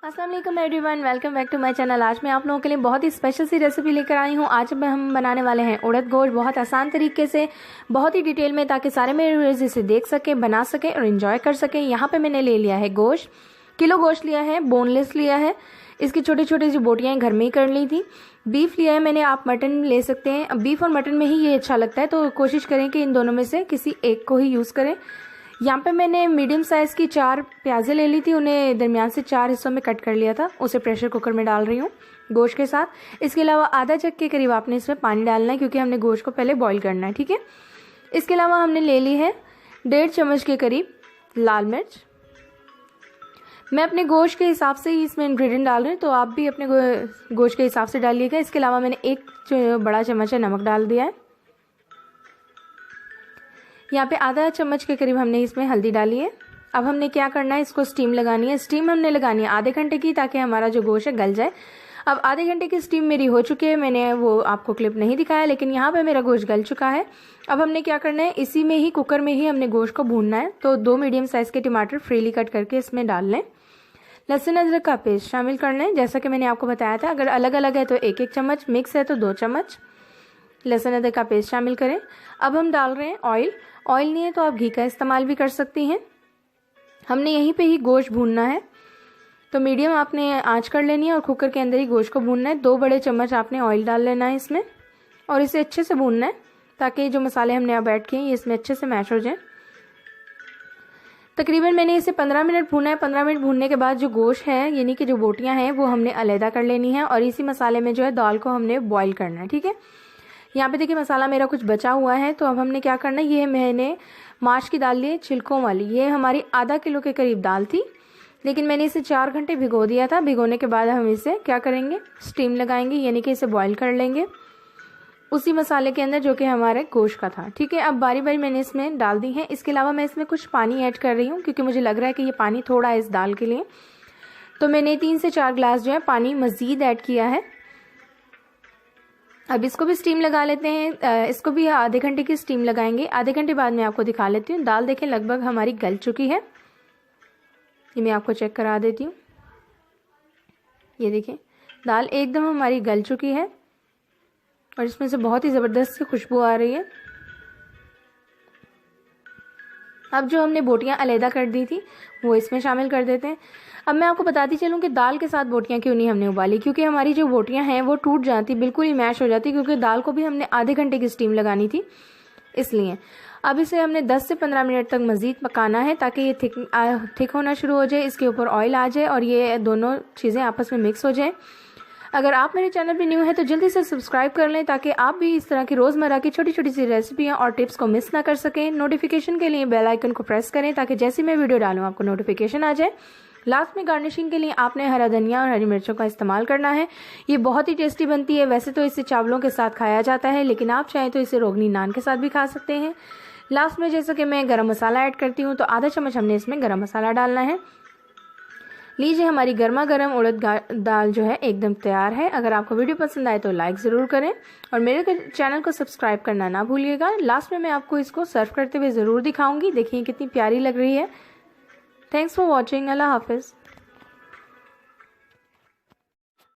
अस्सलाम वालेकुम everyone, welcome back to my channel. आज मैं आप लोगों के लिए बहुत ही स्पेशल सी रेसिपी लेकर आई हूँ। आज हम बनाने वाले हैं उड़द गोश्त, बहुत आसान तरीके से, बहुत ही डिटेल में, ताकि सारे मेरे व्यूअर्स इसे देख सकें, बना सकें और इन्जॉय कर सकें। यहाँ पे मैंने ले लिया है गोश्त, किलो गोश्त लिया है, बोनलेस लिया है। इसकी छोटी छोटी सी बोटियाँ घर में ही कर ली थी। बीफ लिया है मैंने, आप मटन ले सकते हैं। अब बीफ और मटन में ही ये अच्छा लगता है, तो कोशिश करें कि इन दोनों में से किसी एक को ही यूज़ करें। यहाँ पे मैंने मीडियम साइज़ की 4 प्याज़ें ले ली थी, उन्हें दरमियान से 4 हिस्सों में कट कर लिया था। उसे प्रेशर कुकर में डाल रही हूँ गोश्त के साथ। इसके अलावा आधा जग के करीब आपने इसमें पानी डालना है, क्योंकि हमने गोश्त को पहले बॉईल करना है, ठीक है। इसके अलावा हमने ले ली है 1.5 चम्मच के करीब लाल मिर्च। मैं अपने गोश्त के हिसाब से ही इसमें इंग्रेडिएंट डाल रही हूँ, तो आप भी अपने गोश्त के हिसाब से डालिएगा। इसके अलावा मैंने 1 बड़ा चम्मच है नमक डाल दिया है। यहाँ पे आधा चम्मच के करीब हमने इसमें हल्दी डाली है। अब हमने क्या करना है, इसको स्टीम लगानी है। स्टीम हमने लगानी है आधे घंटे की, ताकि हमारा जो गोश्त है गल जाए। अब आधे घंटे की स्टीम मेरी हो चुकी है, मैंने वो आपको क्लिप नहीं दिखाया, लेकिन यहाँ पे मेरा गोश्त गल चुका है। अब हमने क्या करना है, इसी में ही कुकर में ही हमने गोश्त को भूनना है। तो 2 मीडियम साइज़ के टमाटर फ्रीली कट करके इसमें डाल लें। लहसुन अदरक का पेस्ट शामिल कर लें, जैसा कि मैंने आपको बताया था। अगर अलग अलग है तो 1-1 चम्मच, मिक्स है तो 2 चम्मच लहसुन अदरक का पेस्ट शामिल करें। अब हम डाल रहे हैं ऑयल। ऑयल नहीं है तो आप घी का इस्तेमाल भी कर सकती हैं। हमने यहीं पे ही गोश्त भूनना है, तो मीडियम आपने आंच कर लेनी है और कुकर के अंदर ही गोश्त को भूनना है। 2 बड़े चम्मच आपने ऑयल डाल लेना है इसमें, और इसे अच्छे से भूनना है, ताकि जो मसाले हमने अब ऐड किए हैं ये इसमें अच्छे से मैश हो जाए। तकरीबन मैंने इसे 15 मिनट भूना है। 15 मिनट भूनने के बाद जो गोश्त है, यानी कि जो बोटियाँ हैं, वो हमने अलहदा कर लेनी है, और इसी मसाले में जो है दाल को हमने बॉईल करना है, ठीक है। यहाँ पे देखिए मसाला मेरा कुछ बचा हुआ है, तो अब हमने क्या करना है, ये मैंने माश की दाल ली है छिलकों वाली। ये हमारी आधा किलो के करीब दाल थी, लेकिन मैंने इसे 4 घंटे भिगो दिया था। भिगोने के बाद हम इसे क्या करेंगे, स्टीम लगाएंगे, यानी कि इसे बॉईल कर लेंगे उसी मसाले के अंदर जो कि हमारे गोश्त का था, ठीक है। अब बारी बारी मैंने इसमें डाल दी है। इसके अलावा मैं इसमें कुछ पानी ऐड कर रही हूँ, क्योंकि मुझे लग रहा है कि ये पानी थोड़ा है इस दाल के लिए, तो मैंने 3 से 4 गिलास जो है पानी मज़ीद ऐड किया है। अब इसको भी स्टीम लगा लेते हैं। इसको भी आधे घंटे की स्टीम लगाएंगे। आधे घंटे बाद मैं आपको दिखा लेती हूँ। दाल देखें लगभग हमारी गल चुकी है, ये मैं आपको चेक करा देती हूँ। ये देखें दाल एकदम हमारी गल चुकी है, और इसमें से बहुत ही ज़बरदस्त खुशबू आ रही है। अब जो हमने बोटियाँ अलहदा कर दी थी वो इसमें शामिल कर देते हैं। अब मैं आपको बताती चलूँ कि दाल के साथ बोटियाँ क्यों नहीं हमने उबाली, क्योंकि हमारी जो बोटियाँ हैं वो टूट जाती, बिल्कुल ही मैश हो जाती, क्योंकि दाल को भी हमने आधे घंटे की स्टीम लगानी थी, इसलिए। अब इसे हमने 10 से 15 मिनट तक मज़ीद पकाना है, ताकि ये थिक होना शुरू हो जाए, इसके ऊपर ऑयल आ जाए और ये दोनों चीज़ें आपस में मिक्स हो जाए। अगर आप मेरे चैनल पे न्यू हैं तो जल्दी से सब्सक्राइब कर लें, ताकि आप भी इस तरह की रोज़मर्रा की छोटी छोटी सी रेसिपियाँ और टिप्स को मिस ना कर सकें। नोटिफिकेशन के लिए बेल आइकन को प्रेस करें, ताकि जैसे मैं वीडियो डालूँ आपको नोटिफिकेशन आ जाए। लास्ट में गार्निशिंग के लिए आपने हरा धनिया और हरी मिर्चों का इस्तेमाल करना है। ये बहुत ही टेस्टी बनती है। वैसे तो इसे चावलों के साथ खाया जाता है, लेकिन आप चाहें तो इसे रोगनी नान के साथ भी खा सकते हैं। लास्ट में जैसा कि मैं गरम मसाला ऐड करती हूँ, तो आधा चम्मच हमने इसमें गरम मसाला डालना है। लीजिए हमारी गर्मा गर्म उड़द दाल जो है एकदम तैयार है। अगर आपको वीडियो पसंद आए तो लाइक ज़रूर करें, और मेरे चैनल को सब्सक्राइब करना ना भूलिएगा। लास्ट में मैं आपको इसको सर्व करते हुए ज़रूर दिखाऊंगी। देखिए कितनी प्यारी लग रही है। Thanks for watching. अल्लाह हाफिज़।